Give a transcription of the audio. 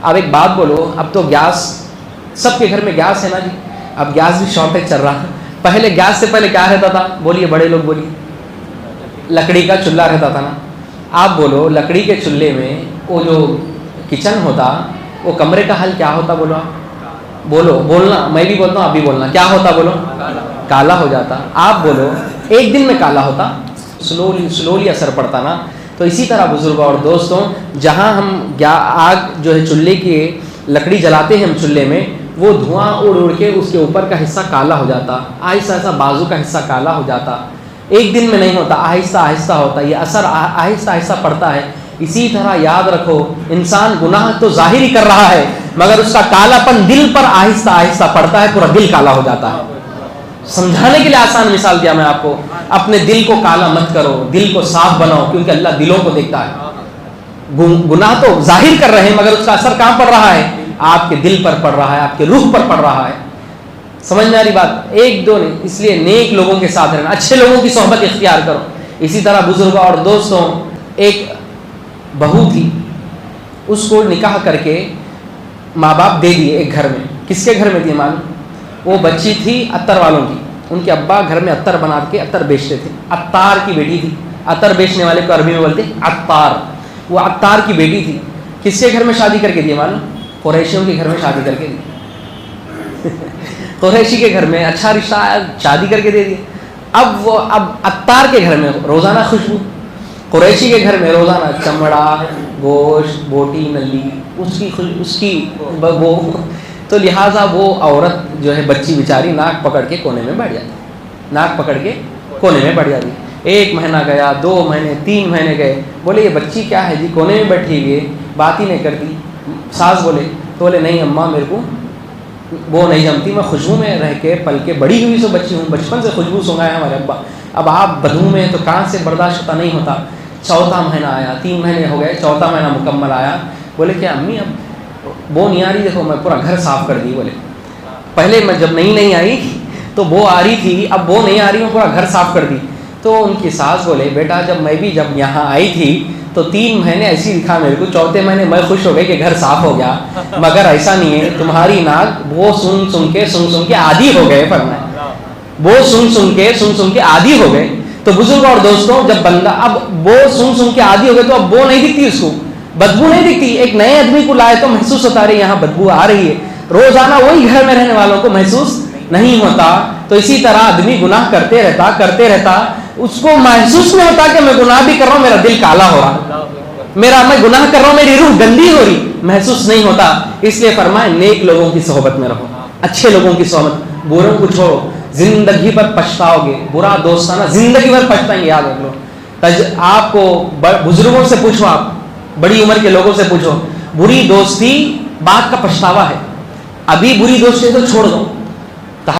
اب ایک بات بولو، اب تو گیس سب کے گھر میں گیس ہے نا جی، اب گیس بھی شارٹیج چل رہا ہے. پہلے گیس سے پہلے کیا رہتا تھا؟ بولیے بڑے لوگ بولیے. لکڑی کا چولہا رہتا تھا نا. آپ بولو لکڑی کے چولہے میں وہ جو کچن ہوتا، وہ کمرے کا حل کیا ہوتا؟ بولو آپ بولو، بولنا، میں بھی بولتا ہوں آپ بھی بولنا. کیا ہوتا بولو؟ کالا ہو جاتا. آپ بولو ایک دن میں کالا ہوتا، سلولی اثر پڑتا نا. تو اسی طرح بزرگوں اور دوستوں، جہاں ہم آگ جو ہے چولہے کی لکڑی جلاتے ہیں ہم چولہے میں، وہ دھواں اڑ کے اس کے اوپر کا حصہ کالا ہو جاتا، آہستہ آہستہ بازو کا حصہ کالا ہو جاتا. ایک دن میں نہیں ہوتا، آہستہ آہستہ ہوتا، یہ اثر آہستہ آہستہ پڑتا ہے. اسی طرح یاد رکھو، انسان گناہ تو ظاہر ہی کر رہا ہے، مگر اس کا کالا پن دل پر آہستہ آہستہ پڑتا ہے، پورا دل کالا ہو جاتا ہے. سمجھانے کے لیے آسان مثال دیا میں آپ کو. اپنے دل کو کالا مت کرو، دل کو صاف بناؤ، کیونکہ اللہ دلوں کو دیکھتا ہے. گناہ تو ظاہر کر رہے ہیں، مگر اس کا اثر کہاں پڑ رہا ہے؟ آپ کے دل پر پڑ رہا ہے، آپ کے روح پر پڑ رہا ہے. سمجھ میں آ رہی بات؟ ایک دو نہیں. اس لیے نیک لوگوں کے ساتھ رہنا، اچھے لوگوں کی صحبت اختیار کرو. اسی طرح بزرگوں اور دوستوں، ایک بہو تھی، اس کو نکاح کر کے ماں باپ دے دیے ایک گھر میں. کس کے گھر میں دیے معلوم؟ وہ بچی تھی عطر والوں کی. ان کے ابا گھر میں عطر بنا کے عطر بیچتے تھے. عطار کی بیٹی تھی. عطر بیچنے والے کو عربی میں بولتے عطار. وہ عطار کی بیٹی تھی. کس کے گھر میں شادی کر کے دیے معلوم؟ قریشیوں کے گھر میں شادی کر کے دی. قریشی کے گھر میں اچھا رشتہ آیا، شادی کر کے دے دیے. اب عطار کے گھر میں روزانہ خوشبو، قریشی کے گھر میں روزانہ چمڑا، گوشت، بوٹی، نلی، اس کی وہ. تو لہٰذا وہ عورت جو ہے بچی بیچاری ناک پکڑ کے کونے میں بیٹھ جاتی. ناک پکڑ کے کونے میں بیٹھ جاتی. 1 مہینہ گیا، 2 مہینے، 3 مہینے گئے. بولے یہ بچی کیا ہے جی، کونے میں بیٹھی ہوئی ہے، بات ہی نہیں کرتی. ساس بولے تو بولے نہیں اماں، میرے کو وہ نہیں جمتی، میں خوشبو میں رہ کے پل کے بڑی ہوئی سو بچی ہوں، بچپن سے خوشبو سونگا ہے ہمارے ابا. اب آپ بدبو میں تو کہاں سے برداشت ہوتا نہیں ہوتا. 4تھا مہینہ آیا، 3 مہینے ہو گئے، 4تھا مہینہ مکمل آیا. بولے کہ امی اب وہ نہیں آ رہی، دیکھو میں پورا گھر صاف کر دی. بولے پہلے میں جب نہیں آئی تو وہ آ رہی تھی، اب وہ نہیں آ رہی، میں پورا گھر صاف کر دی. تو ان کی ساس بولے بیٹا جب یہاں آئی تھی تو 3 مہینے ایسی دکھا میرے کو، 4تھے مہینے میں خوش ہو گئی کہ گھر صاف ہو گیا، مگر ایسا نہیں ہے. تمہاری ناک وہ سن کے عادی ہو گئے. فرمایا وہ سن کے عادی ہو گئے. تو بزرگ اور دوستوں، جب بندہ اب وہ سن کے عادی ہو گئے تو اب وہ نہیں دکھتی، اس کو بدبو نہیں دکھتی. ایک نئے آدمی کو لائے تو محسوس ہوتا رہی یہاں بدبو آ رہی ہے. روزانہ وہی گھر میں رہنے والوں کو محسوس نہیں ہوتا. تو اسی طرح آدمی گناہ کرتے رہتا، اس کو محسوس نہیں ہوتا کہ میں گناہ بھی کر رہا ہوں، میرا دل کالا ہو رہا، میں گناہ کر رہا ہوں، میری روح گندی ہو رہی، محسوس نہیں ہوتا. اس لیے فرمائے نیک لوگوں کی صحبت میں رہو، اچھے لوگوں کی صحبت. بروں کو چھوڑو، زندگی پر پچھتاؤ گے. برا دوستانہ زندگی بھر پچھتائیں گے، یاد رکھ لو. آپ کو بزرگوں سے پوچھو، آپ بڑی عمر کے لوگوں سے پوچھو، بری دوستی بعد کا پچھتاوا ہے. ابھی بری دوستی تو چھوڑ دو،